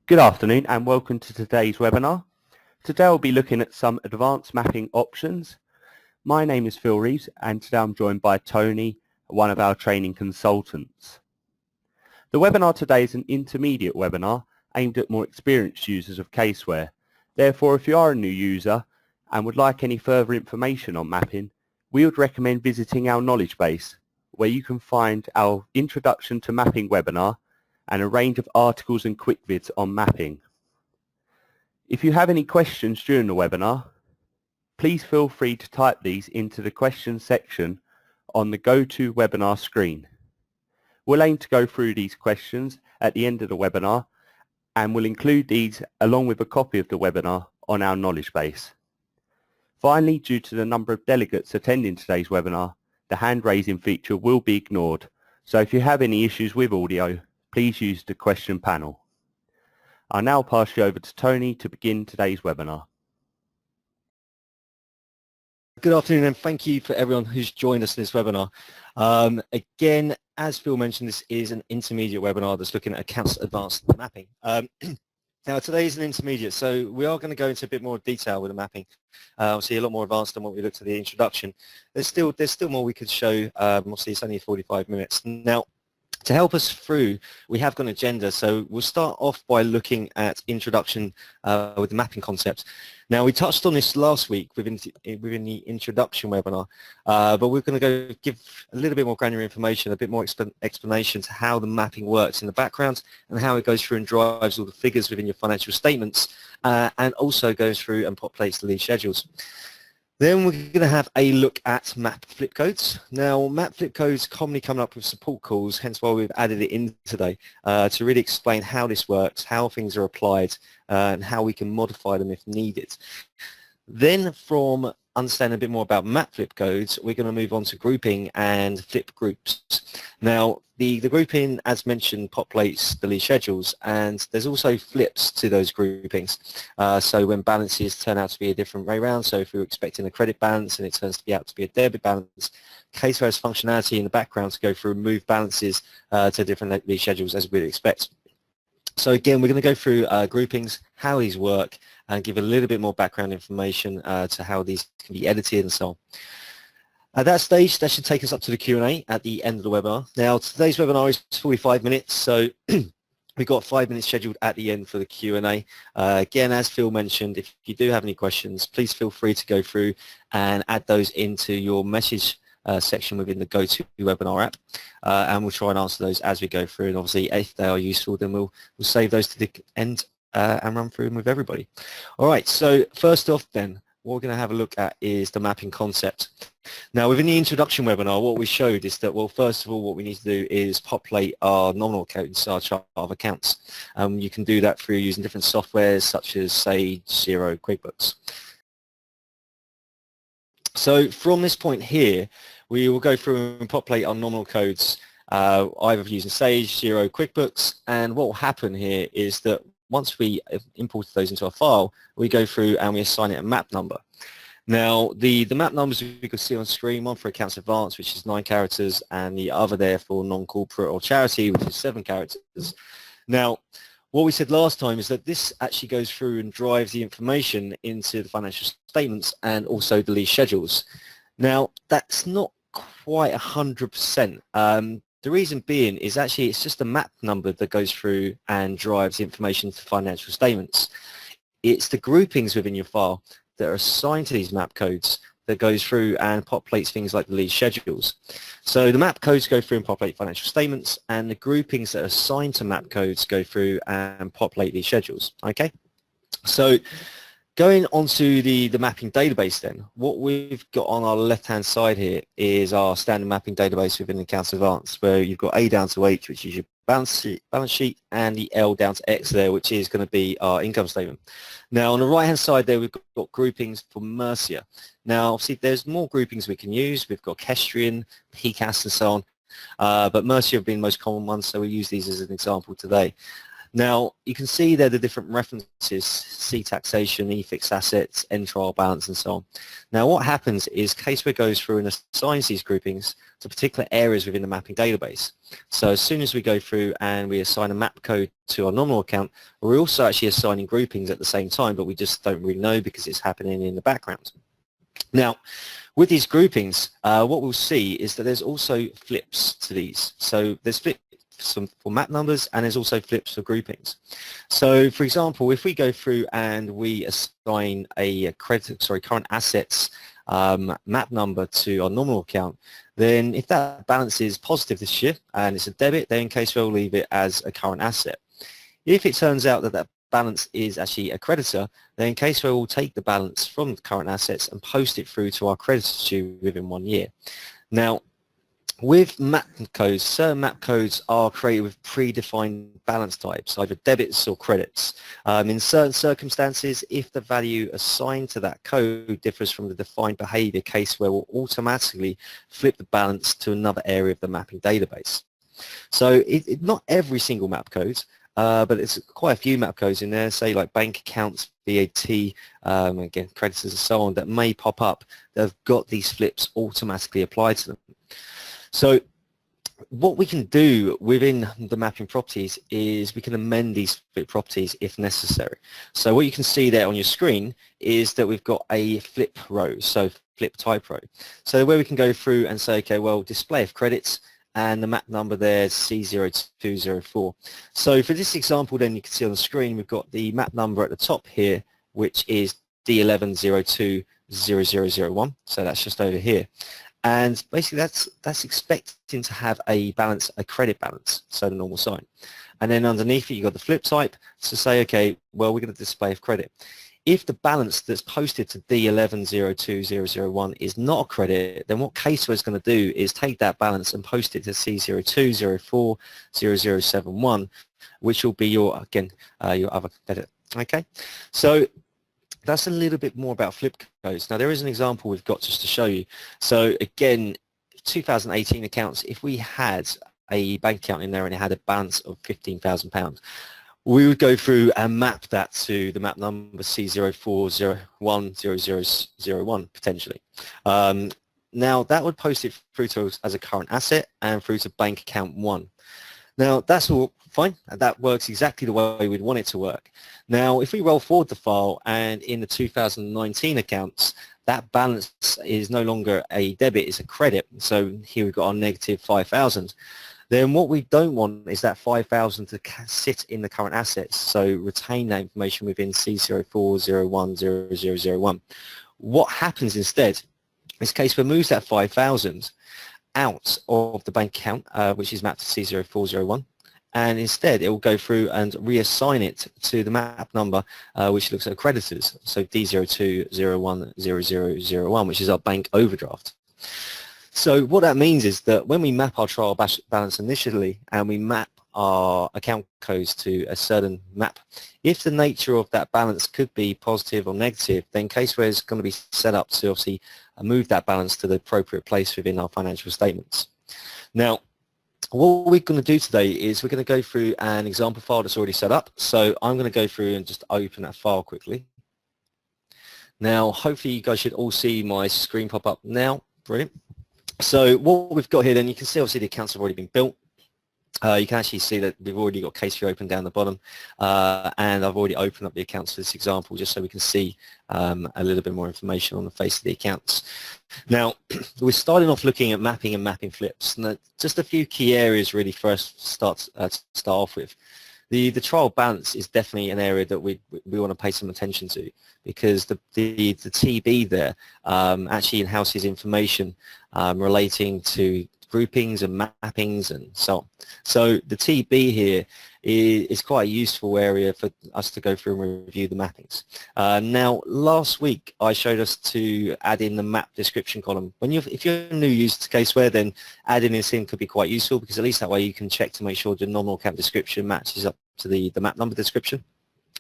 Good afternoon and welcome to today's webinar. Today I'll be looking at some advanced mapping options. My name is Phil Reeves and today I'm joined by Tony, one of our training consultants. The webinar today is an intermediate webinar aimed at more experienced users of CaseWare. Therefore, if you are a new user and would like any further information on mapping, we would recommend visiting our knowledge base, where you can find our Introduction to Mapping webinar and a range of articles and quick vids on mapping. If you have any questions during the webinar, please feel free to type these into the questions section on the GoToWebinar screen. We'll aim to go through these questions at the end of the webinar and we'll include these along with a copy of the webinar on our knowledge base. Finally, due to the number of delegates attending today's webinar, the hand raising feature will be ignored. So if you have any issues with audio, please use the question panel. I'll now pass you over to Tony to begin today's webinar. Good afternoon and thank you for everyone who's joined us in this webinar. Again, as Phil mentioned, this is an intermediate webinar that's looking at accounts advanced mapping. Now today is an intermediate, so we are going to go into a bit more detail with the mapping. Obviously a lot more advanced than what we looked at the introduction. There's still more we could show. Obviously it's only 45 minutes. Now, to help us through, we have got an agenda, so we'll start off by looking at introduction with the mapping concept. Now, we touched on this last week within the introduction webinar, but we're going to go give a little bit more granular information, a bit more explanation to how the mapping works in the background and how it goes through and drives all the figures within your financial statements and also goes through and populates the lead schedules. Then we're going to have a look at map flip codes. Now, map flip codes commonly come up with support calls, hence why we've added it in today to really explain how this works, how things are applied, and how we can modify them if needed. Then from understanding a bit more about map flip codes, we're going to move on to grouping and flip groups. Now, the grouping, as mentioned, populates the lead schedules, and there's also flips to those groupings. So when balances turn out to be a different way around, so if we were expecting a credit balance and it turns to be out to be a debit balance, CaseWare has functionality in the background to go through and move balances to different lead schedules as we'd expect. So again, we're going to go through groupings, how these work, and give a little bit more background information to how these can be edited and so on. At that stage, that should take us up to the Q&A at the end of the webinar. Now, today's webinar is 45 minutes, so we've got 5 minutes scheduled at the end for the Q&A. Again, as Phil mentioned, if you do have any questions, please feel free to go through and add those into your message section within the GoToWebinar app, and we'll try and answer those as we go through. And obviously, if they are useful, then we'll save those to the end and run through them with everybody. All right, so first off then, what we're going to have a look at is the mapping concept. Now, within the introduction webinar, what we showed is that, well, first of all, what we need to do is populate our nominal accounts, our chart of accounts. You can do that through using different softwares such as Sage, Xero, QuickBooks. So from this point here, we will go through and populate our nominal codes, either using Sage, Xero, QuickBooks, and what will happen here is that once we import those into our file, we go through and we assign it a map number. Now, the map numbers you can see on screen, one for accounts advanced, which is 9 characters, and the other there for non-corporate or charity, which is 7 characters. Now, what we said last time is that this actually goes through and drives the information into the financial statements and also the lead schedules. Now, that's not quite 100%. The reason being is actually it's just a map number that goes through and drives the information to financial statements. It's the groupings within your file that are assigned to these map codes that goes through and populates things like the lead schedules. So the map codes go through and populate financial statements, and the groupings that are assigned to map codes go through and populate these schedules. Okay, so going onto the mapping database then, what we've got on our left-hand side here is our standard mapping database within Accounts Advanced, where you've got A down to H, which is your balance sheet, and the L down to X there, which is going to be our income statement. Now, on the right-hand side there, we've got groupings for Mercia. Now, obviously, there's more groupings we can use. We've got Kestrian, PCAS, and so on, but Mercia have been the most common ones, so we use these as an example today. Now, you can see there the different references, C taxation, E fixed assets, N trial balance, and so on. Now, what happens is CaseWare goes through and assigns these groupings to particular areas within the mapping database. So as soon as we go through and we assign a map code to our nominal account, we're also actually assigning groupings at the same time, but we just don't really know because it's happening in the background. Now, with these groupings, what we'll see is that there's also flips to these. So there's flips for map numbers, and there's also flips for groupings. So, for example, if we go through and we assign a current assets map number to our nominal account, then if that balance is positive this year and it's a debit, then CaseWare will leave it as a current asset. If it turns out that that balance is actually a creditor, then CaseWare will take the balance from the current assets and post it through to our creditors due within 1 year. Now, with map codes, certain map codes are created with predefined balance types, either debits or credits. In certain circumstances, if the value assigned to that code differs from the defined behavior, CaseWare will automatically flip the balance to another area of the mapping database. So not every single map code, but it's quite a few map codes in there, say like bank accounts, VAT, again, creditors and so on, that may pop up that have got these flips automatically applied to them. So what we can do within the mapping properties is we can amend these flip properties if necessary. So what you can see there on your screen is that we've got a flip row, so flip type row. So where we can go through and say, okay, well, display of credits, and the map number there is C0204. So for this example, then you can see on the screen, we've got the map number at the top here, which is D11020001. So that's just over here. And basically that's expecting to have a balance, a credit balance, so the normal sign. And then underneath it, you've got the flip type to say, okay, well, we're going to display of credit. If the balance that's posted to D11020001 is not a credit, then what CaseWare is going to do is take that balance and post it to C02040071, which will be your, again, your other credit. Okay, so that's a little bit more about flip codes. Now, there is an example we've got just to show you. So again, 2018 accounts, if we had a bank account in there and it had a balance of £15,000, we would go through and map that to the map number C04010001 potentially. Now, that would post it through to us as a current asset and through to bank account 1. Now, that's all fine, and that works exactly the way we'd want it to work. Now, if we roll forward the file and in the 2019 accounts, that balance is no longer a debit, it's a credit. So here we've got our negative 5,000. Then what we don't want is that 5,000 to sit in the current assets, so retain that information within C04010001. What happens instead is CaseWare moves that 5,000 out of the bank account, which is mapped to C0401, and instead it will go through and reassign it to the map number which looks at creditors, so D02010001, which is our bank overdraft. So what that means is that when we map our trial balance initially and we map our account codes to a certain map, if the nature of that balance could be positive or negative, then CaseWare is going to be set up to obviously move that balance to the appropriate place within our financial statements. Now, what we're going to do today is we're going to go through an example file that's already set up. So I'm going to go through and just open that file quickly. Now, hopefully you guys should all see my screen pop up now. Brilliant. So what we've got here, then you can see obviously the accounts have already been built. You can actually see that we've already got CaseWare open down the bottom, and I've already opened up the accounts for this example just so we can see a little bit more information on the face of the accounts. Now, we're starting off looking at mapping and mapping flips. Now, just a few key areas really for us to start off with. The trial balance is definitely an area that we want to pay some attention to, because the TB there actually in-houses information relating to groupings and mappings and so on. So the TB here is quite a useful area for us to go through and review the mappings. Now, last week I showed us to add in the map description column. If you're a new user to CaseWare, then adding this in could be quite useful, because at least that way you can check to make sure the nominal account description matches up to the map number description.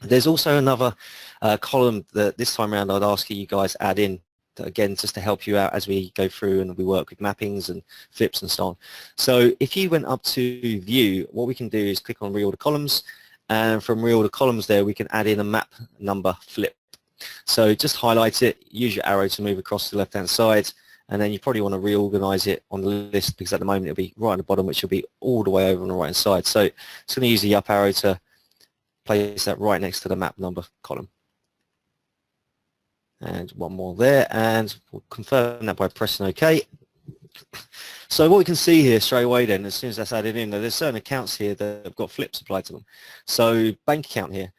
There's also another column that this time around I'd ask you guys add in, again, just to help you out as we go through and we work with mappings and flips and so on. So if you went up to view, what we can do is click on reorder columns, and from real to columns there we can add in a map number flip. So just highlight it, use your arrow to move across to the left hand side, and then you probably want to reorganize it on the list because at the moment it'll be right at the bottom, which will be all the way over on the right hand side. So it's going to use the up arrow to place that right next to the map number column. And one more there, and we'll confirm that by pressing OK. So what we can see here straight away then, as soon as that's added in, there's certain accounts here that have got flips applied to them. So bank account here,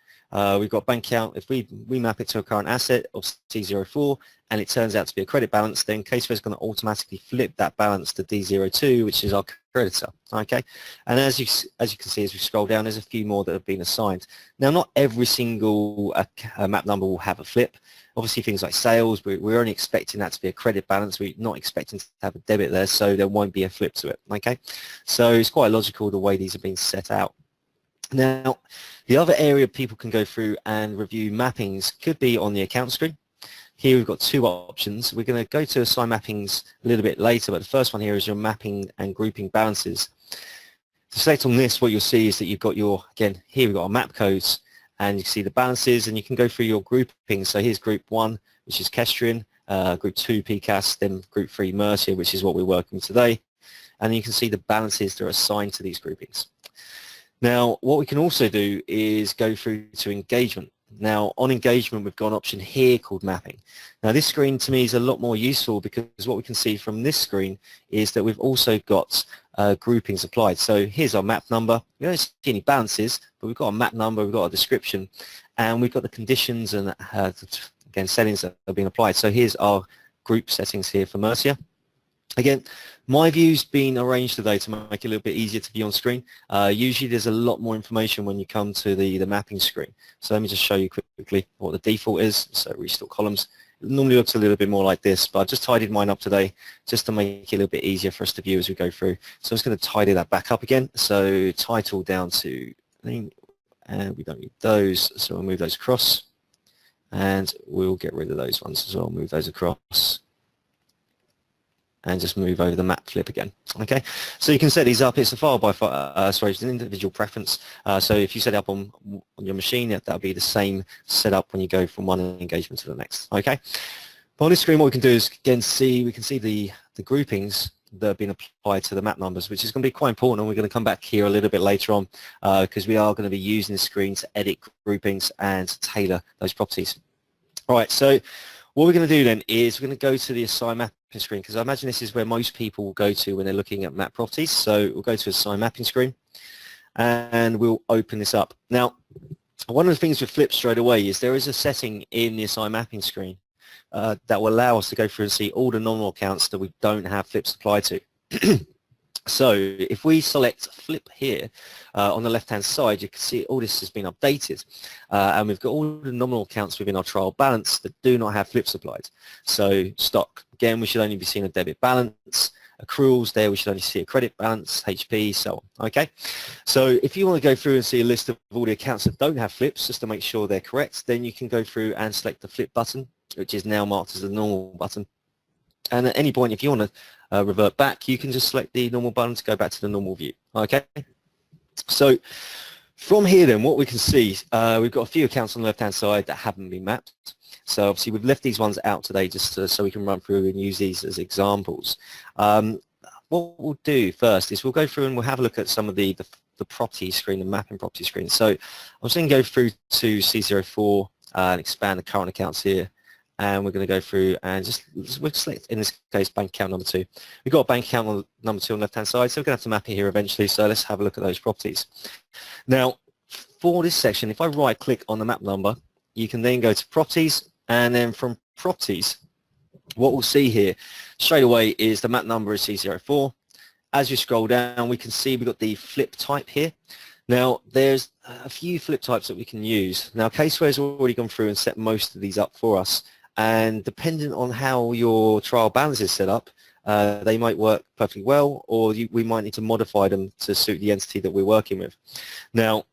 we've got bank account. If we map it to a current asset of C04 and it turns out to be a credit balance, then CaseWare is going to automatically flip that balance to D02, which is our creditor. Okay, and as you can see as we scroll down, there's a few more that have been assigned. Now, not every single map number will have a flip. Obviously, things like sales, we're only expecting that to be a credit balance. We're not expecting to have a debit there, so there won't be a flip to it. Okay, so it's quite logical the way these are being set out. Now, the other area people can go through and review mappings could be on the account screen. Here we've got two options. We're going to go to assign mappings a little bit later, but the first one here is your mapping and grouping balances. To select on this, what you'll see is that you've got your, again, here we've got our map codes, and you can see the balances, and you can go through your grouping. So here's group 1, which is Kestrian, group 2, PCAS, then group 3, Mercia, which is what we're working with today. And you can see the balances that are assigned to these groupings. Now, what we can also do is go through to engagement. Now, on engagement, we've got an option here called mapping. Now, this screen to me is a lot more useful because what we can see from this screen is that we've also got groupings applied. So here's our map number. We don't see any balances, but we've got a map number, we've got a description, and we've got the conditions and, again, settings that are being applied. So here's our group settings here for Mercia. Again, my view's been arranged today to make it a little bit easier to view on screen. Usually there's a lot more information when you come to the mapping screen. So let me just show you quickly what the default is. So restore columns. It normally looks a little bit more like this, but I've just tidied mine up today just to make it a little bit easier for us to view as we go through. So I'm just going to tidy that back up again. So title down to, and we don't need those, so we'll move those across. And we'll get rid of those ones as well, move those across. And just move over the map flip again. Okay, so you can set these up. It's a file by file, sorry, it's an individual preference. So if you set it up on your machine, that'll be the same setup when you go from one engagement to the next. Okay, but on this screen, what we can do is again we can see the groupings that have been applied to the map numbers, which is going to be quite important. And we're going to come back here a little bit later on because we are going to be using the screen to edit groupings and to tailor those properties. All right, so what we're going to do then is we're going to go to the assign mapping screen because I imagine this is where most people will go to when they're looking at map properties. So we'll go to assign mapping screen and we'll open this up. Now, one of the things with flip straight away is there is a setting in the assign mapping screen that will allow us to go through and see all the nominal accounts that we don't have flips applied to. So if we select flip here on the left hand side, you can see all this has been updated and we've got all the nominal accounts within our trial balance that do not have flips applied. So stock, again, we should only be seeing a debit balance. Accruals, there we should only see a credit balance, HP, so on. Okay, so if you want to go through and see a list of all the accounts that don't have flips just to make sure they're correct, then you can go through and select the flip button, which is now marked as the normal button. And at any point, if you want to revert back, you can just select the normal button to go back to the normal view. Okay. So from here, then, what we can see, we've got a few accounts on the left-hand side that haven't been mapped. So obviously, we've left these ones out today just so we can run through and use these as examples. What we'll do first is we'll go through and we'll have a look at some of the property screen, the mapping property screen. So I'm just going to go through to C04 and expand the current accounts here. And we're going to go through and we'll select, in this case, bank account number 2. We've got a bank account number 2 on the left-hand side, so we're going to have to map it here eventually, so let's have a look at those properties. Now, for this section, if I right-click on the map number, you can then go to Properties, and then from Properties, what we'll see here straight away is the map number is C04. As you scroll down, we can see we've got the flip type here. Now, there's a few flip types that we can use. Now, CaseWare has already gone through and set most of these up for us. And depending on how your trial balance is set up, they might work perfectly well, or we might need to modify them to suit the entity that we're working with. Now,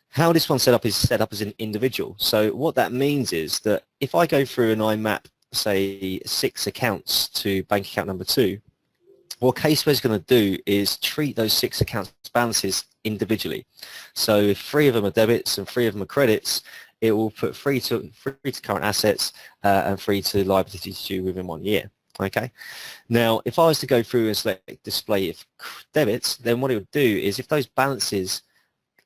how this one's set up is set up as an individual. So what that means is that if I go through and I map, say, 6 accounts to bank account number 2, what CaseWare is going to do is treat those 6 accounts balances individually. So if 3 of them are debits and 3 of them are credits, it will put 3 to current assets and 3 to liabilities due within 1 year. Okay. Now, if I was to go through and select display if debits, then what it would do is if those balances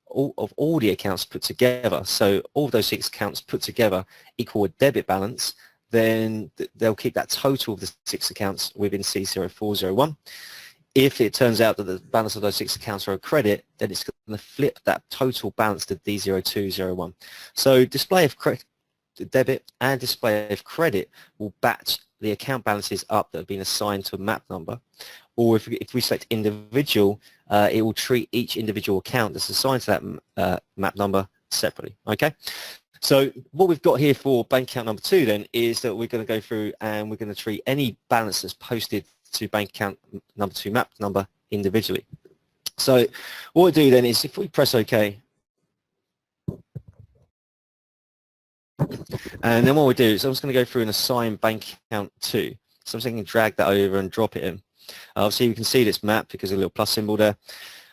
of all the accounts put together, so all of those 6 accounts put together equal a debit balance, then they'll keep that total of the 6 accounts within C0401. If it turns out that the balance of those 6 accounts are a credit, then it's going to flip that total balance to D0201. So display of debit and display of credit will batch the account balances up that have been assigned to a map number. Or if we select individual, it will treat each individual account that's assigned to that map number separately. Okay. So what we've got here for bank account number 2 then is that we're going to go through and we're going to treat any balance that's posted to bank account number 2 map number individually. So what we do then is if we press OK, and then what we do is I'm just going to go through and assign bank account 2. So I'm just going to drag that over and drop it in. Obviously you can see this map because of a little plus symbol there.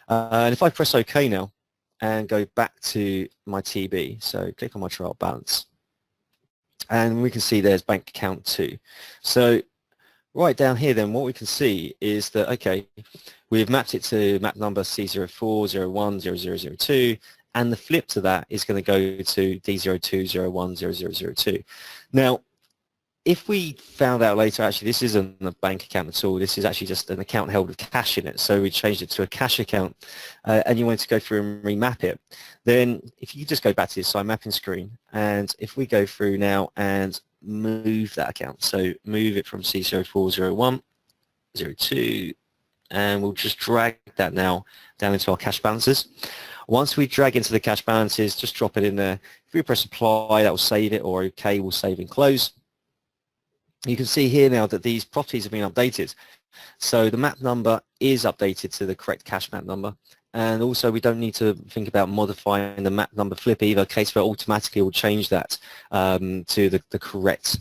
And if I press OK now and go back to my TB, so click on my trial balance, and we can see there's bank account 2. So right down here then what we can see is that, okay, we've mapped it to map number C04, 01, 0002, and the flip to that is going to go to D02, 01, 0002. Now, if we found out later, actually, this isn't a bank account at all, this is actually just an account held with cash in it, so we changed it to a cash account, and you wanted to go through and remap it, then if you just go back to the assign mapping screen, and if we go through now and move that account, so move it from C04, 01, 02, and we'll just drag that now down into our cash balances. Once we drag into the cash balances, just drop it in there. If we press apply, that will save it, or OK, we'll save and close. You can see here now that these properties have been updated. So the map number is updated to the correct cash map number, and also we don't need to think about modifying the map number flip either. CaseWare automatically will change that to the correct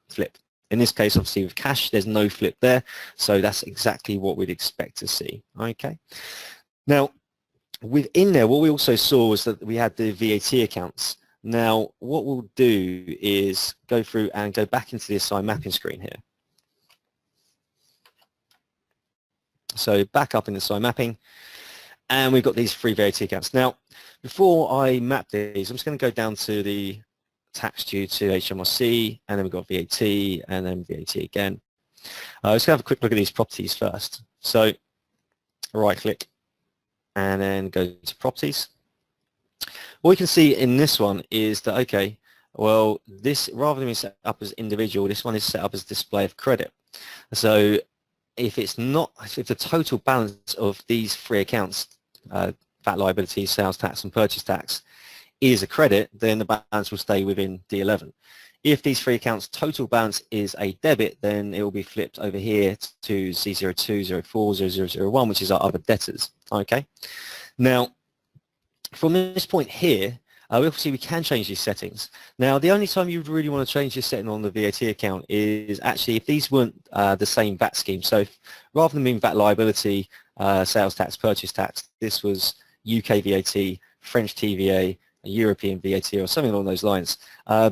flip. In this case, obviously with cash, there's no flip there, so that's exactly what we'd expect to see. Okay. Now, within there, what we also saw was that we had the VAT accounts. Now, what we'll do is go through and go back into the assign mapping screen here. So back up in the assign mapping, and we've got these 3 VAT accounts. Now, before I map these, I'm just going to go down to the tax due to HMRC, and then we've got VAT, and then VAT again. Let's have a quick look at these properties first. So right click, and then go to properties. What we can see in this one is that, okay, well, this, rather than being set up as individual, this one is set up as display of credit. So if the total balance of these 3 accounts, VAT liability, sales tax and purchase tax, is a credit, then the balance will stay within D11. If these 3 accounts total balance is a debit, then it will be flipped over here to C02, 04, 0001, which is our other debtors. Okay. Now, from this point here, obviously we can change these settings. Now, the only time you would really want to change this setting on the VAT account is actually if these weren't the same VAT scheme. So rather than being VAT liability, sales tax, purchase tax, this was UK VAT, French TVA, European VAT, or something along those lines,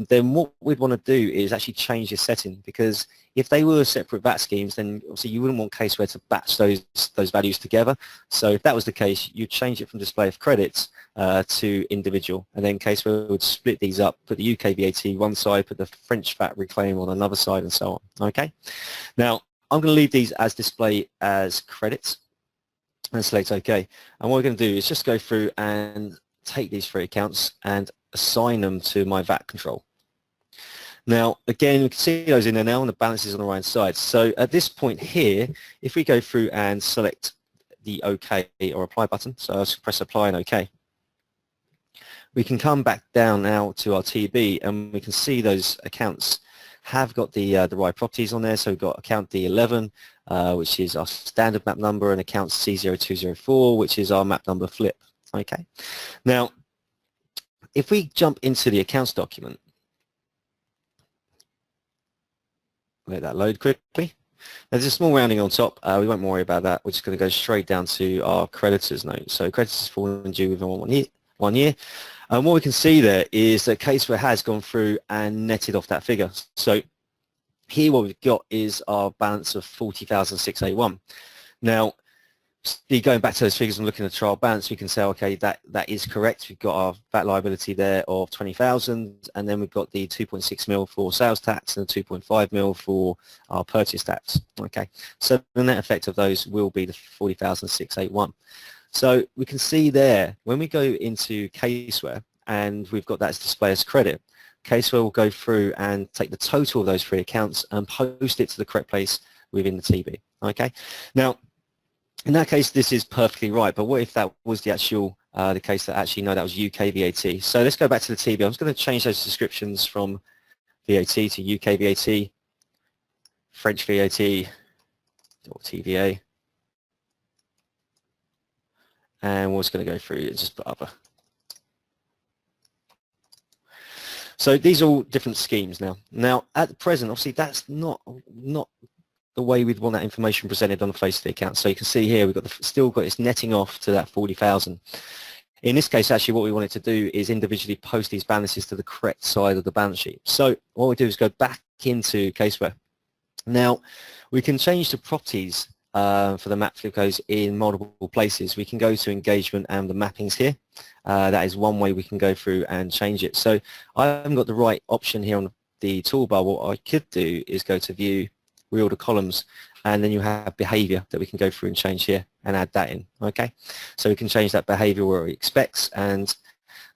then what we'd want to do is actually change this setting, because if they were separate VAT schemes, then obviously you wouldn't want CaseWare to batch those values together. So if that was the case, you'd change it from display of credits to individual, and then CaseWare would split these up, put the UK VAT one side, put the French VAT reclaim on another side, and so on. Okay. Now, I'm going to leave these as display as credits and select OK. And what we're going to do is just go through and take these 3 accounts and assign them to my VAT control. Now, again, we can see those in there now, and the balance is on the right side. So at this point here, if we go through and select the OK or apply button, so I'll just press apply and OK, we can come back down now to our TB, and we can see those accounts have got the right properties on there. So we've got account D11, which is our standard map number, and account C0204, which is our map number flip. Okay. Now, if we jump into the accounts document, let that load quickly. There's a small rounding on top. We won't worry about that. We're just going to go straight down to our creditors note. So creditors falling due within 1 year. And what we can see there is that CaseWare has gone through and netted off that figure. So here what we've got is our balance of 40,681. Now, going back to those figures and looking at the trial balance, we can say, okay, that is correct. We've got our VAT liability there of 20,000, and then we've got the 2.6 mil for sales tax and the 2.5 mil for our purchase tax. Okay, so the net effect of those will be the 40,681. So we can see there, when we go into CaseWare and we've got that as display as credit, CaseWare will go through and take the total of those three accounts and post it to the correct place within the TB. Okay, now in that case this is perfectly right, but what if that was the actual the case that actually no, that was UK VAT? So let's go back to the TB. I'm just going to change those descriptions from VAT to UK VAT, French VAT, or TVA. And we're just going to go through and just put other. So these are all different schemes now. Now at the present, obviously that's not the way we'd want that information presented on the face of the account. So you can see here we've got still got this netting off to that 40,000. In this case, actually, what we wanted to do is individually post these balances to the correct side of the balance sheet. So what we do is go back into CaseWare. Now we can change the properties for the map flip codes in multiple places. We can go to engagement and the mappings here. That is one way we can go through and change it. So I haven't got the right option here on the toolbar. What I could do is go to view, reorder columns, and then you have behavior that we can go through and change here and add that in. Okay, so we can change that behavior where it expects, and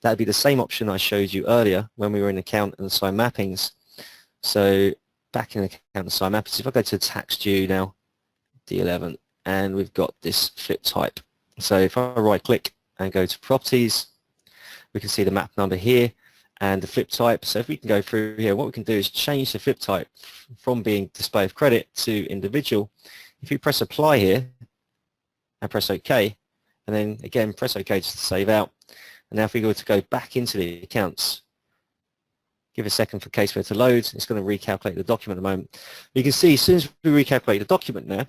that would be the same option I showed you earlier when we were in account and assign mappings. So back in account and assign mappings, if I go to tax due now, D11, and we've got this flip type. So if I right click and go to properties, we can see the map number here and the flip type. So if we can go through here, what we can do is change the flip type from being display of credit to individual. If you press apply here and press OK, and then again press OK just to save out. And now if we go to go back into the accounts, give a second for CaseWare to load, it's going to recalculate the document at the moment. You can see as soon as we recalculate the document now,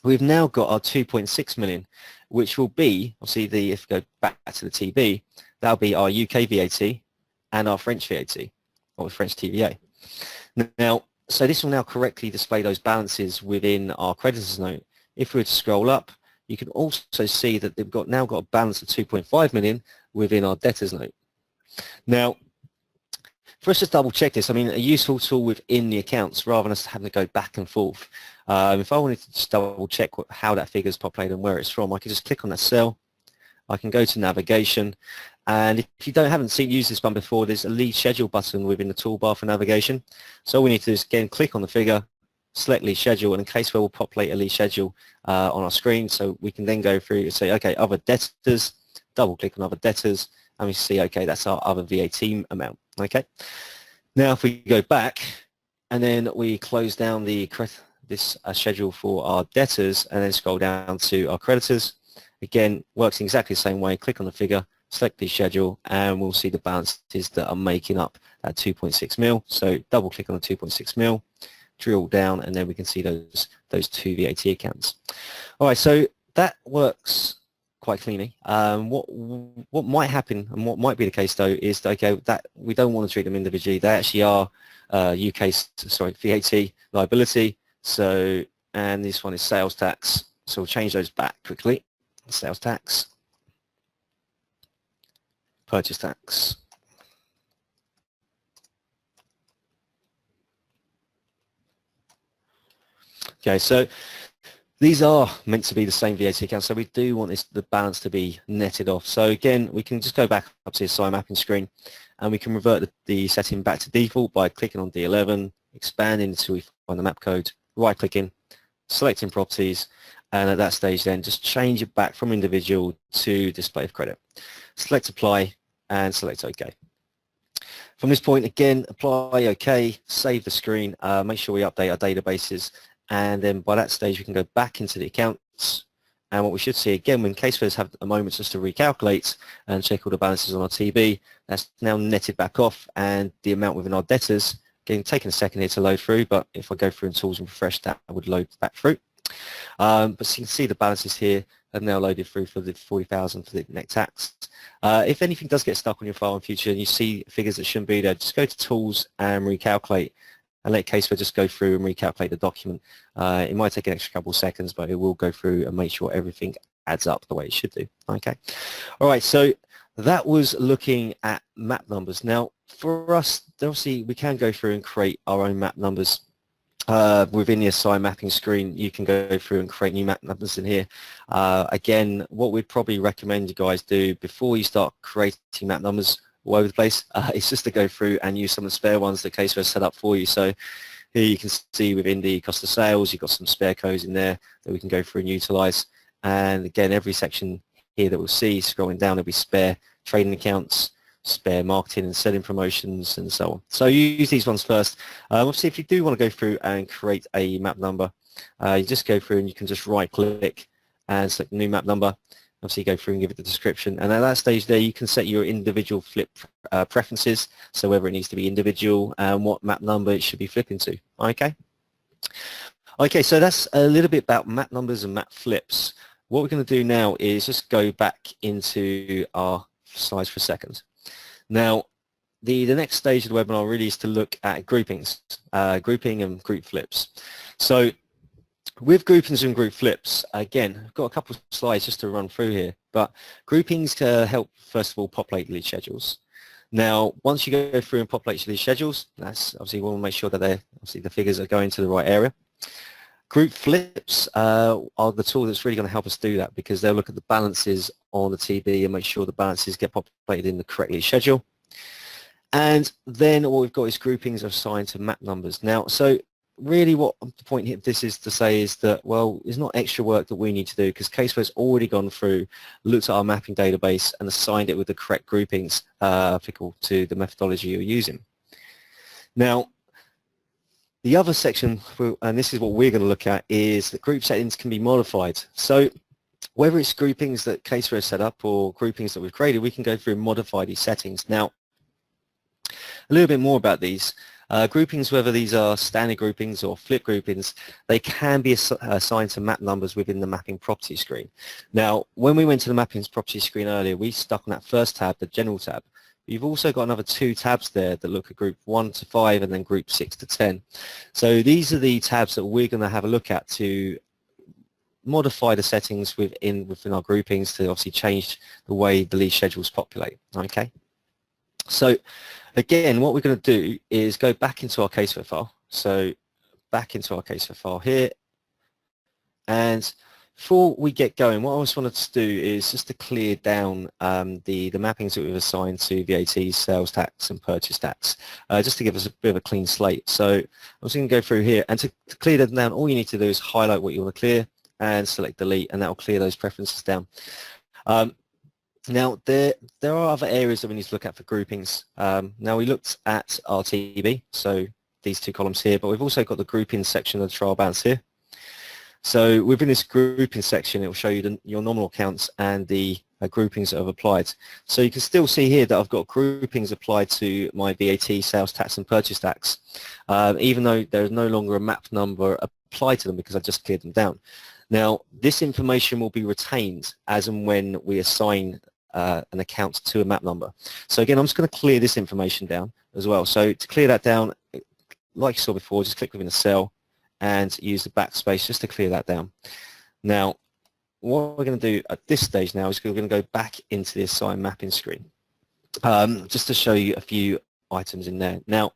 we've now got our 2.6 million, which will be, obviously, if we go back to the TB, that'll be our UK VAT and our French VAT, or French TVA. Now, so this will now correctly display those balances within our creditors note. If we were to scroll up, you can also see that they've now got a balance of 2.5 million within our debtors note. Now, for us to double check this, I mean, a useful tool within the accounts rather than us having to go back and forth. If I wanted to just double check how that figure is populated and where it's from, I can just click on that cell. I can go to navigation, and if you haven't used this one before, there's a lead schedule button within the toolbar for navigation. So all we need to do is again click on the figure, select lead schedule, and in CaseWare will populate a lead schedule on our screen. So we can then go through and say, okay, other debtors, double click on other debtors, and we see, okay, that's our other VAT amount. Okay. Now if we go back and then we close down this schedule for our debtors and then scroll down to our creditors, again works in exactly the same way. Click on the figure, select the schedule, and we'll see the balances that are making up that 2.6 mil. So double click on the 2.6 mil, drill down, and then we can see those two VAT accounts. All right, so that works quite cleanly. What might happen and what might be the case though is that, okay, that we don't want to treat them individually. They actually are VAT liability. So, and this one is sales tax. So we'll change those back quickly. Sales tax, purchase tax. Okay, so these are meant to be the same VAT account, so we do want the balance to be netted off. So again, we can just go back up to the assign mapping screen, and we can revert the setting back to default by clicking on D11, expanding until we find the map code, right-clicking, selecting properties, and at that stage then just change it back from individual to display of credit. Select apply and select OK. From this point, again, apply OK, save the screen, make sure we update our databases, and then by that stage we can go back into the accounts, and what we should see again when CaseWares have a moment just to recalculate and check all the balances on our TB, that's now netted back off, and the amount within our debtors Again, taking a second here to load through, but if I go through in Tools and refresh that, I would load back through. But so you can see the balances here have now loaded through for the 40,000 for the net tax. If anything does get stuck on your file in future and you see figures that shouldn't be there, just go to Tools and recalculate and let CaseWare just go through and recalculate the document. It might take an extra couple of seconds, but it will go through and make sure everything adds up the way it should do. Okay. All right, so that was looking at map numbers. Now, for us, obviously, we can go through and create our own map numbers. Within the assign mapping screen, you can go through and create new map numbers in here. Again, what we'd probably recommend you guys do before you start creating map numbers all over the place is just to go through and use some of the spare ones that CaseWare set up for you. So here you can see within the cost of sales, you've got some spare codes in there that we can go through and utilize. And again, every section here that we'll see, scrolling down, there'll be spare trading accounts, spare marketing and selling promotions, and so on. So you use these ones first. Obviously, if you do want to go through and create a map number, you just go through and you can just right-click and select new map number. Obviously, go through and give it the description. And at that stage there, you can set your individual flip preferences, so whether it needs to be individual and what map number it should be flipping to. Okay? Okay, so that's a little bit about map numbers and map flips. What we're going to do now is just go back into our slides for a second. Now, the next stage of the webinar really is to look at groupings, grouping and group flips. So with groupings and group flips, again, I've got a couple of slides just to run through here, but groupings can help, first of all, populate lead schedules. Now, once you go through and populate your lead schedules, that's obviously we want to make sure that obviously the figures are going to the right area. Group flips are the tool that's really going to help us do that, because they'll look at the balances on the TB and make sure the balances get populated in the correct lead schedule. And then what we've got is groupings assigned to map numbers. Now, so really what the point here this is to say is that, well, it's not extra work that we need to do, because CaseWare's already gone through, looked at our mapping database and assigned it with the correct groupings applicable to the methodology you're using. Now, the other section, and this is what we're going to look at, is that group settings can be modified. So whether it's groupings that CaseWare set up or groupings that we've created, we can go through and modify these settings. Now, a little bit more about these. Groupings, whether these are standard groupings or flip groupings, they can be assigned to map numbers within the mapping property screen. Now, when we went to the mapping property screen earlier, we stuck on that first tab, the general tab. You've also got another two tabs there that look at group 1 to 5 and then group 6 to 10. So these are the tabs that we're going to have a look at to modify the settings within our groupings to obviously change the way the lead schedules populate. Okay. So again, what we're going to do is go back into our CaseWare file. So back into our CaseWare file here, and before we get going, what I just wanted to do is just to clear down the mappings that we've assigned to VAT, sales tax and purchase tax, just to give us a bit of a clean slate. So I'm just going to go through here, and to clear them down, all you need to do is highlight what you want to clear and select delete, and that will clear those preferences down. Now, there are other areas that we need to look at for groupings. Now, we looked at our TB, so these two columns here, but we've also got the grouping section of the trial balance here. So within this grouping section, it will show you your nominal accounts and the groupings that have applied. So you can still see here that I've got groupings applied to my VAT, sales tax and purchase tax, even though there is no longer a map number applied to them because I've just cleared them down. Now, this information will be retained as and when we assign an account to a map number. So again, I'm just going to clear this information down as well. So to clear that down, like you saw before, just click within a cell and use the backspace just to clear that down. Now, what we're going to do at this stage now is we're going to go back into the assign mapping screen, just to show you a few items in there. Now,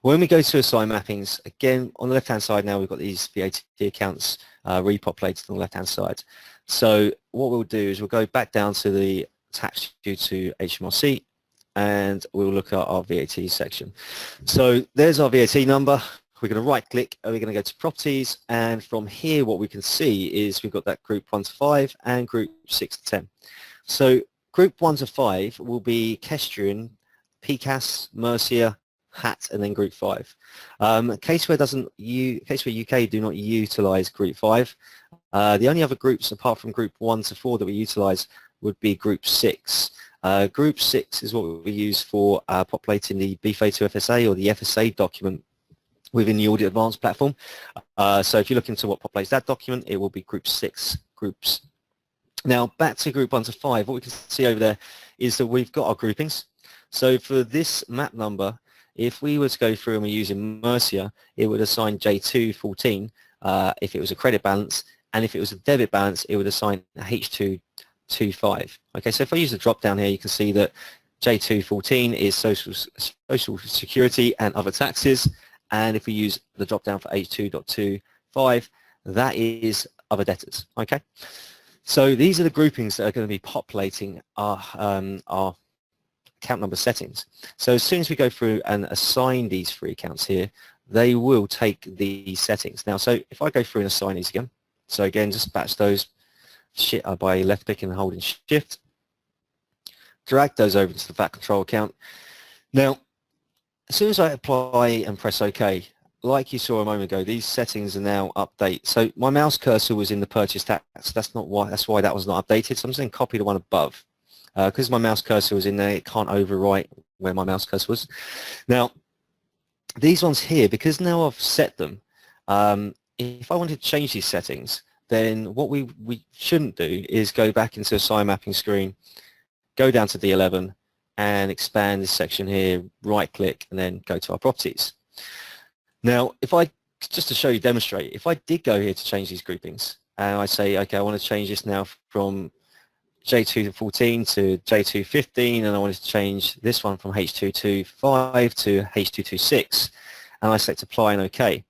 when we go to assign mappings, again, on the left-hand side now, we've got these VAT accounts repopulated on the left-hand side. So what we'll do is we'll go back down to the tax due to HMRC, and we'll look at our VAT section. So there's our VAT number. We're going to right-click, and we're going to go to Properties, and from here what we can see is we've got that Group 1 to 5 and Group 6 to 10. So Group 1 to 5 will be Kestrian, PCAS, Mercia, HAT, and then Group 5. CaseWare UK do not utilise Group 5. The only other groups apart from Group 1 to 4 that we utilise would be Group 6. Group 6 is what we use for populating the B32 FSA or the FSA document within the Audit Advanced platform. So if you look into what populates that document, it will be Group 6 groups. Now back to Group 1 to 5, what we can see over there is that we've got our groupings. So for this map number, if we were to go through and we're using Mercia, it would assign J214 if it was a credit balance, and if it was a debit balance, it would assign H225. Okay, so if I use the drop down here, you can see that J214 is social security and other taxes, and if we use the drop down for H2.25, that is other debtors. Okay, so these are the groupings that are going to be populating our account number settings. So as soon as we go through and assign these three accounts here, they will take the settings. Now, so if I go through and assign these again, so again, just batch those by left clicking and holding shift, drag those over to the VAT control account. Now, as soon as I apply and press OK, like you saw a moment ago, these settings are now updated. So my mouse cursor was in the purchase tax. That's why that was not updated. So I'm just going to copy the one above. Because my mouse cursor was in there, it can't overwrite where my mouse cursor was. Now, these ones here, because now I've set them, if I wanted to change these settings, then what we shouldn't do is go back into a sign mapping screen, go down to D11, and expand this section here, right-click, and then go to our properties. Now, if I, just to show you, demonstrate, if I did go here to change these groupings, and I say, okay, I want to change this now from J214 to J215, and I wanted to change this one from H225 to H226, and I select apply and OK.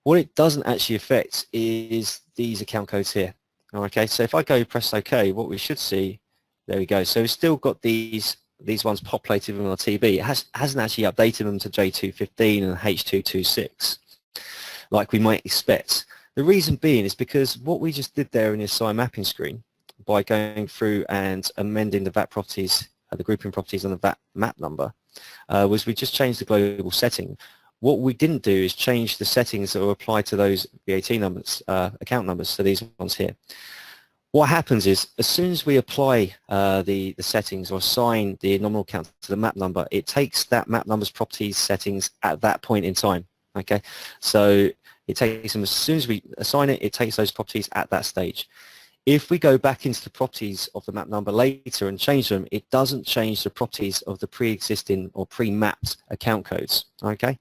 What it doesn't actually affect is these account codes here. Okay, so if I go press OK, what we should see, there we go. So we've still got these ones populated in our TB. It hasn't actually updated them to J215 and H226 like we might expect. The reason being is because what we just did there in the assign mapping screen, by going through and amending the VAT properties, the grouping properties on the VAT map number, was we just changed the global setting. What we didn't do is change the settings that were applied to those VAT numbers, account numbers, so these ones here. What happens is, as soon as we apply the settings or assign the nominal account to the map number, it takes that map number's properties settings at that point in time. Okay, so it takes them, as soon as we assign it, it takes those properties at that stage. If we go back into the properties of the map number later and change them, it doesn't change the properties of the pre-existing or pre-mapped account codes. Okay,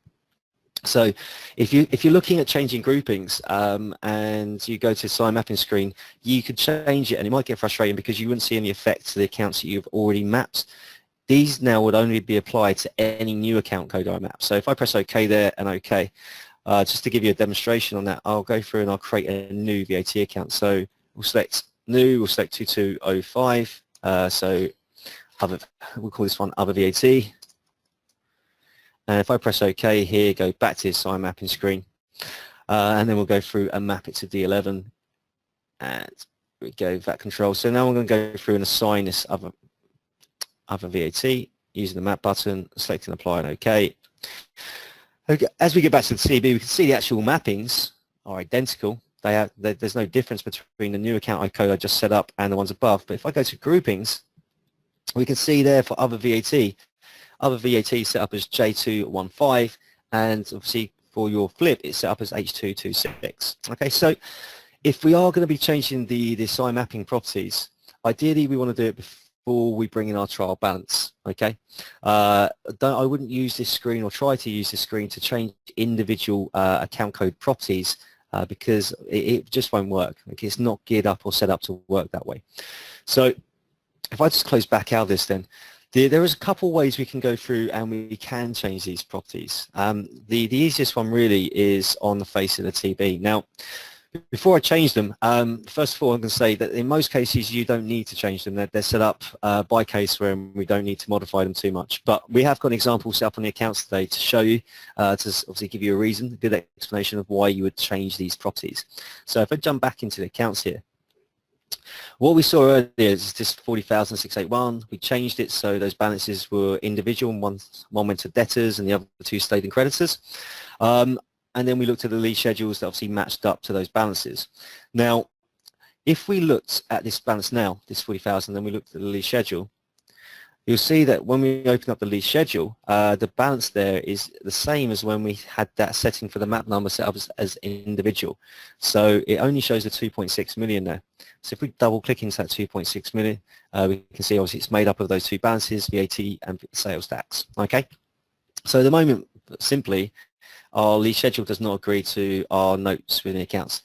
so if you're looking at changing groupings and you go to sign mapping screen, you could change it, and it might get frustrating because you wouldn't see any effect to the accounts that you've already mapped. These now would only be applied to any new account code I map. So if I press OK there and OK, just to give you a demonstration on that, I'll go through and I'll create a new VAT account. So we'll select new, we'll select 2205, so other, we'll call this one other VAT. And if I press OK here, go back to the sign mapping screen, and then we'll go through and map it to D11, and we go VAT control. So now I'm going to go through and assign this other VAT using the map button, selecting apply and OK. Okay. As we get back to the CB, we can see the actual mappings are identical. There's no difference between the new account code I just set up and the ones above. But if I go to groupings, we can see there for other VAT set up as J215, and obviously for your flip, it's set up as H226. Okay, so if we are going to be changing the sign mapping properties, ideally we want to do it before we bring in our trial balance. Okay, I wouldn't use this screen or try to use this screen to change individual account code properties. Because it just won't work. Okay, it's not geared up or set up to work that way. So if I just close back out of this, then there is a couple ways we can go through and we can change these properties. The easiest one really is on the face of the TB. Now, before I change them, first of all, I'm going to say that in most cases you don't need to change them. They're set up by CaseWare, and we don't need to modify them too much. But we have got an example set up on the accounts today to show you, to obviously give you a reason, a good explanation of why you would change these properties. So if I jump back into the accounts here, what we saw earlier is this 40,681. We changed it so those balances were individual, and one went to debtors and the other two stayed in creditors. And then we looked at the lease schedules that obviously matched up to those balances. Now, if we looked at this balance now, this 40,000, then we looked at the lease schedule, you'll see that when we open up the lease schedule, the balance there is the same as when we had that setting for the map number set up as individual. So it only shows the 2.6 million there. So if we double click into that 2.6 million, we can see obviously it's made up of those two balances, VAT and sales tax. Okay. So at the moment, simply, our lease schedule does not agree to our notes within the accounts.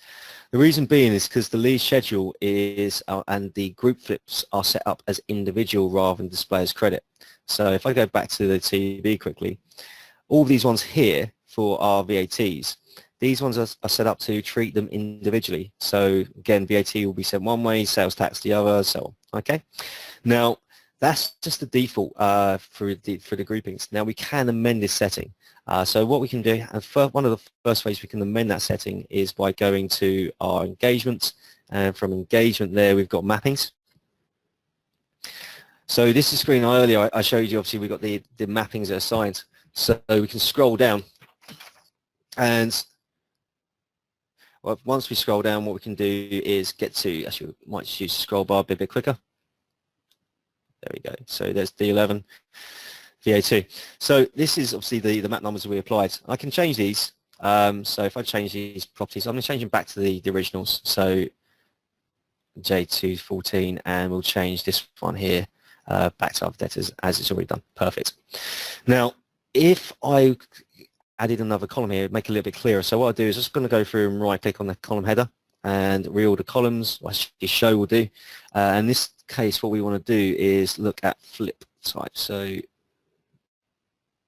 The reason being is because the lease schedule is, and the group flips are set up as individual rather than display as credit. So if I go back to the TB quickly, all these ones here for our VATs, these ones are set up to treat them individually. So again, VAT will be sent one way, sales tax the other, so on. Okay. Now, that's just the default for the groupings. Now we can amend this setting. So what we can do, and one of the first ways we can amend that setting is by going to our engagements, and from engagement there we've got mappings. So this is the screen earlier I showed you. Obviously we've got the mappings that are assigned. So we can scroll down, and well, once we scroll down, what we can do is get to, actually we might just use the scroll bar a bit quicker. There we go. So there's D11, VA2. So this is obviously the map numbers that we applied. I can change these. So if I change these properties, I'm going to change them back to the originals. So J214, and we'll change this one here back to other debtors as it's already done. Perfect. Now, if I added another column here, make it a little bit clearer. So what I'll do is just going to go through and right-click on the column header and reorder columns, which show will do. In this case, what we want to do is look at flip type. So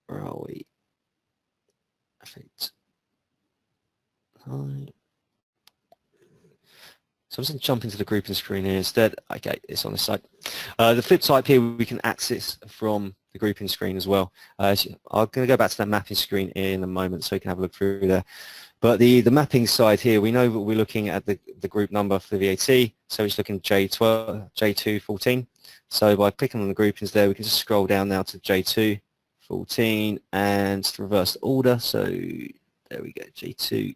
where are we? Perfect. So I'm just going to jump into the grouping screen here instead. Okay, it's on the side. The flip type here we can access from the grouping screen as well. I'm going to go back to that mapping screen in a moment so you can have a look through there. But the mapping side here, we know that we're looking at the group number for the VAT, so it's looking J214. So by clicking on the groupings there, we can just scroll down now to J214 and reverse the order. So there we go, J2.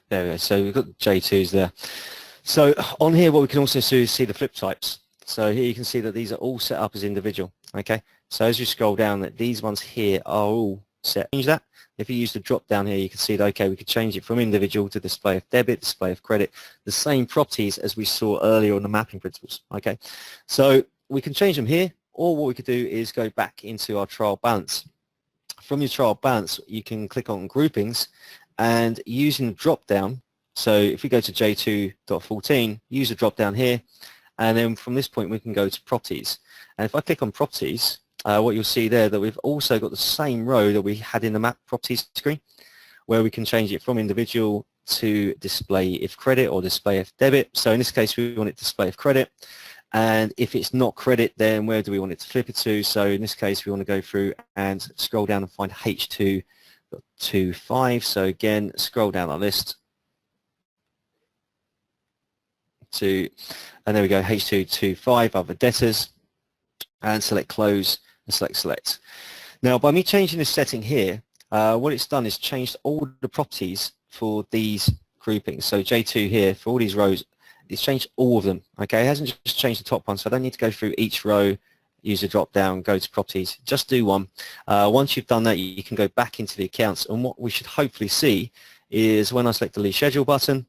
There we go. So we've got J2s there. So on here, what we can also see is see the flip types. So here you can see that these are all set up as individual. Okay. So as you scroll down, that these ones here are all set. Change that. If you use the drop down here, you can see that, okay, we could change it from individual to display of debit, display of credit, the same properties as we saw earlier on the mapping principles. Okay. So we can change them here, or what we could do is go back into our trial balance. From your trial balance, you can click on groupings, and using the drop down, so if we go to J2.14, use the drop down here, and then from this point we can go to properties. And if I click on properties, what you'll see there that we've also got the same row that we had in the map properties screen, where we can change it from individual to display if credit or display if debit. So in this case we want it to display if credit, and if it's not credit, then where do we want it to flip it to? So in this case we want to go through and scroll down and find H2.25. So again, scroll down our list to, and there we go, H225, other debtors, and select close and select. Now by me changing this setting here, what it's done is changed all the properties for these groupings. So J2 here, for all these rows, it's changed all of them. Okay, it hasn't just changed the top one, so I don't need to go through each row, use the drop down, go to properties, just do one. Once you've done that, you can go back into the accounts, and what we should hopefully see is when I select the lease schedule button,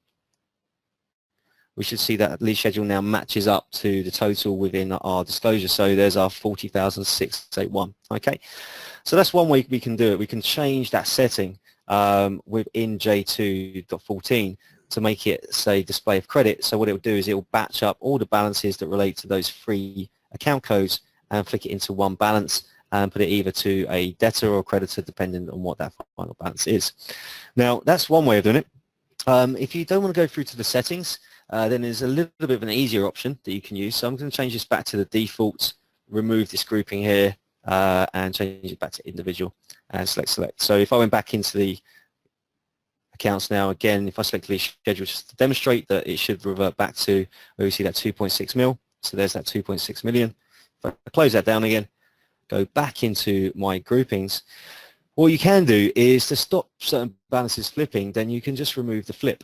we should see that lease schedule now matches up to the total within our disclosure. So there's our 40,681. Okay, so that's one way we can do it. We can change that setting within J2.14 to make it say display of credit. So what it will do is it will batch up all the balances that relate to those three account codes and flick it into one balance and put it either to a debtor or creditor depending on what that final balance is. Now that's one way of doing it. If you don't want to go through to the settings, then there's a little bit of an easier option that you can use. So I'm going to change this back to the default, remove this grouping here, and change it back to individual and select. So if I went back into the accounts now, again, if I select the schedule just to demonstrate that it should revert back to where we see that 2.6 mil. So there's that 2.6 million. If I close that down again, go back into my groupings, what you can do is to stop certain balances flipping, then you can just remove the flip.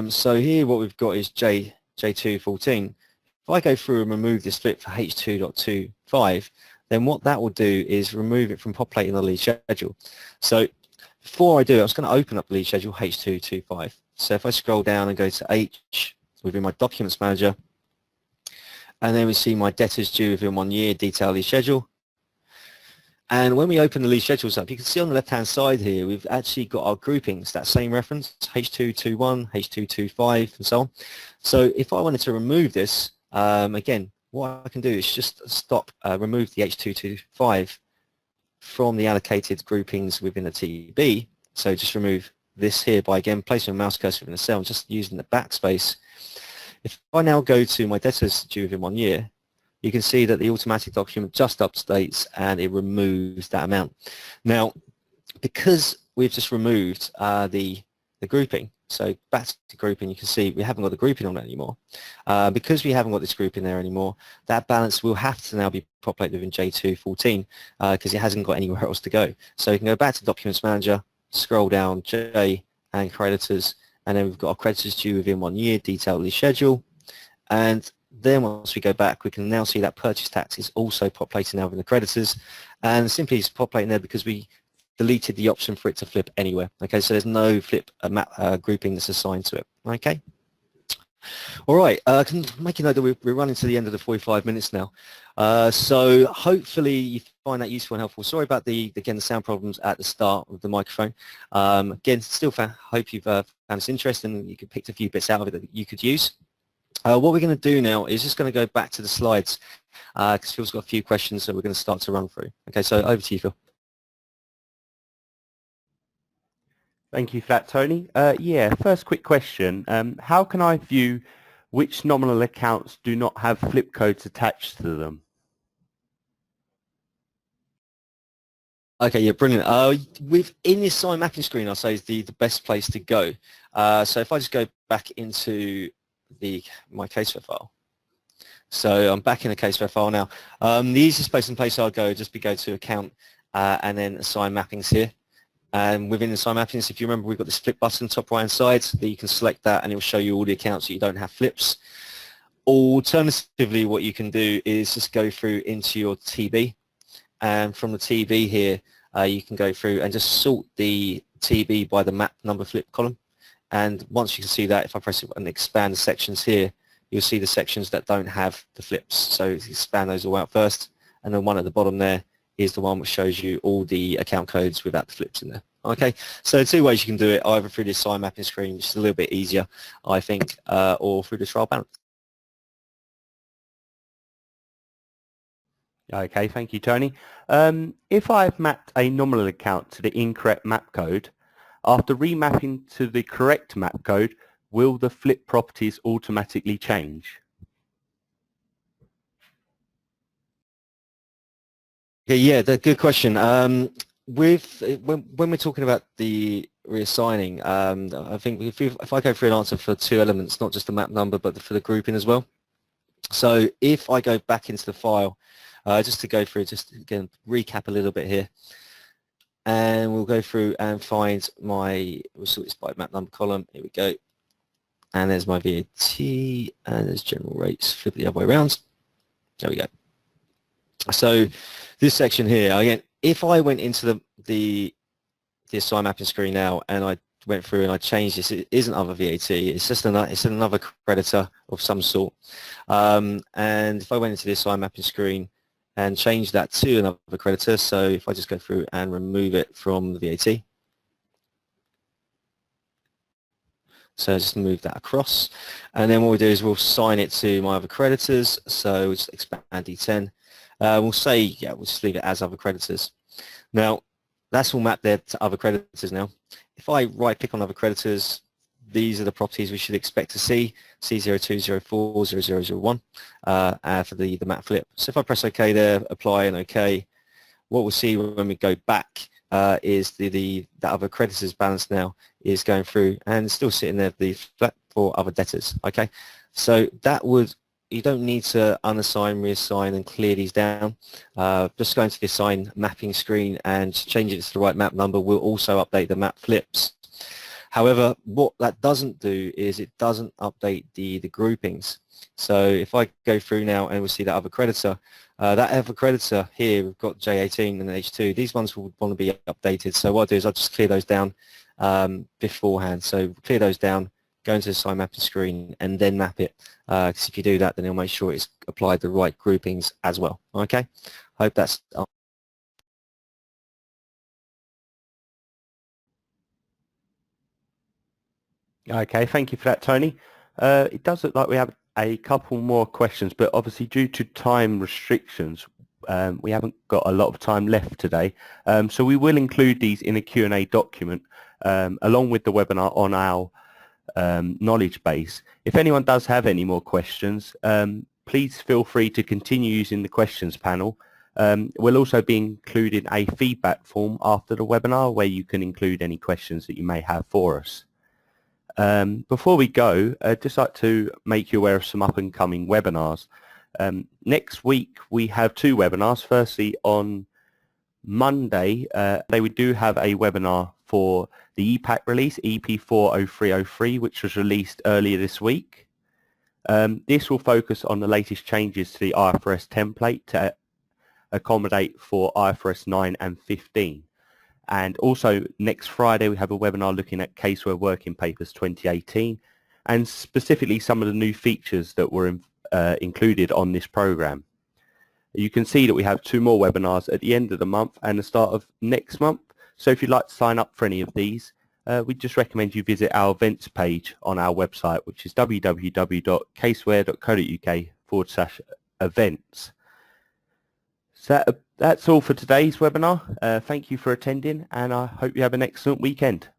So here what we've got is J214. If I go through and remove this flip for H2.25, then what that will do is remove it from populating the lead schedule. So before I do, I was going to open up the lead schedule H225. So if I scroll down and go to H within my Documents Manager, and then we see my debtors due within 1 year detail lead schedule. And when we open the lead schedules up, you can see on the left-hand side here, we've actually got our groupings, that same reference, H221, H225, and so on. So if I wanted to remove this, again, what I can do is just remove the H225 from the allocated groupings within the TB. So just remove this here by, again, placing a mouse cursor within a cell and just using the backspace. If I now go to my debtors due within 1 year, you can see that the automatic document just updates and it removes that amount. Now, because we've just removed the grouping, so back to grouping, you can see we haven't got the grouping on it anymore. Because we haven't got this grouping there anymore, that balance will have to now be populated within J214 because it hasn't got anywhere else to go. So you can go back to Documents Manager, scroll down J and creditors, and then we've got our creditors due within 1 year, detailed lease schedule, and then once we go back, we can now see that purchase tax is also populating now within the creditors, and simply it's populating there because we deleted the option for it to flip anywhere. Okay, so there's no flip grouping that's assigned to it. Okay. All right, I can make a note that we're running to the end of the 45 minutes now. So hopefully you find that useful and helpful. Sorry about the sound problems at the start of the microphone. Again, still hope you've found this interesting and you could pick a few bits out of it that you could use. What we're going to do now is just going to go back to the slides because Phil's got a few questions, so we're going to start to run through. Okay, so over to you, Phil. Thank you for that, Tony. Yeah, first quick question. How can I view which nominal accounts do not have flip codes attached to them? Okay, yeah, brilliant. Within this sign mapping screen, I'll say is the best place to go. So if I just go back into my CaseWare file. So I'm back in the CaseWare file now. The easiest place I'll go would just be go to account and then assign mappings here. And within the assign mappings, if you remember, we've got this flip button top right hand side that you can select that and it will show you all the accounts that you don't have flips. Alternatively, what you can do is just go through into your TB, and from the TB here, you can go through and just sort the TB by the map number flip column. And once you can see that, if I press it and expand the sections here, you'll see the sections that don't have the flips. So expand those all out first, and then one at the bottom there is the one which shows you all the account codes without the flips in there. Okay, so 2 ways you can do it, either through this sign mapping screen, which is a little bit easier, I think, or through the trial balance. Okay, thank you, Tony. If I've mapped a nominal account to the incorrect map code, after remapping to the correct map code, will the flip properties automatically change? Yeah, good question. When we're talking about the reassigning, I think if I go through an answer for 2 elements, not just the map number, but for the grouping as well. So if I go back into the file, just to go through, just again, recap a little bit here, and we'll go through and find we'll sort this by map number column. Here we go. And there's my VAT, and there's general rates, flip it the other way around. There we go. So this section here, again, if I went into the assign mapping screen now and I went through and I changed this, it isn't other VAT, it's just another creditor of some sort. And if I went into the assign mapping screen and change that to another creditor, so if I just go through and remove it from the VAT, so just move that across, and then what we do is we'll assign it to my other creditors, so we'll just expand D10. We'll say, yeah, we'll just leave it as other creditors. Now, that's all mapped there to other creditors now. If I right-click on other creditors, these are the properties we should expect to see, C02040001 for the map flip. So if I press OK there, apply and OK, what we'll see when we go back is that other creditors balance now is going through and still sitting there the flat for other debtors. Okay, so that would you don't need to unassign, reassign and clear these down. Just go into the assign mapping screen and change it to the right map number will also update the map flips. However, what that doesn't do is it doesn't update the groupings. So if I go through now and we'll see that other creditor here, we've got J18 and H2. These ones will want to be updated. So what I'll do is I'll just clear those down beforehand. So clear those down, go into the assign mapping screen and then map it. Because if you do that, then it'll make sure it's applied the right groupings as well. Okay, hope that's Okay, thank you for that, Tony. It does look like we have a couple more questions, but obviously due to time restrictions, we haven't got a lot of time left today. So we will include these in a Q&A document along with the webinar on our knowledge base. If anyone does have any more questions, please feel free to continue using the questions panel. We'll also be including a feedback form after the webinar where you can include any questions that you may have for us. Before we go, I'd just like to make you aware of some up-and-coming webinars. Next week we have two webinars. Firstly, on Monday, we do have a webinar for the EPAC release, EP40303, which was released earlier this week. This will focus on the latest changes to the IFRS template to accommodate for IFRS 9 and 15. And also next Friday we have a webinar looking at CaseWare Working Papers 2018 and specifically some of the new features that were included on this program. You can see that we have two more webinars at the end of the month and the start of next month. So if you'd like to sign up for any of these, we just recommend you visit our events page on our website, which is www.caseware.co.uk/events. So that's all for today's webinar. Thank you for attending and I hope you have an excellent weekend.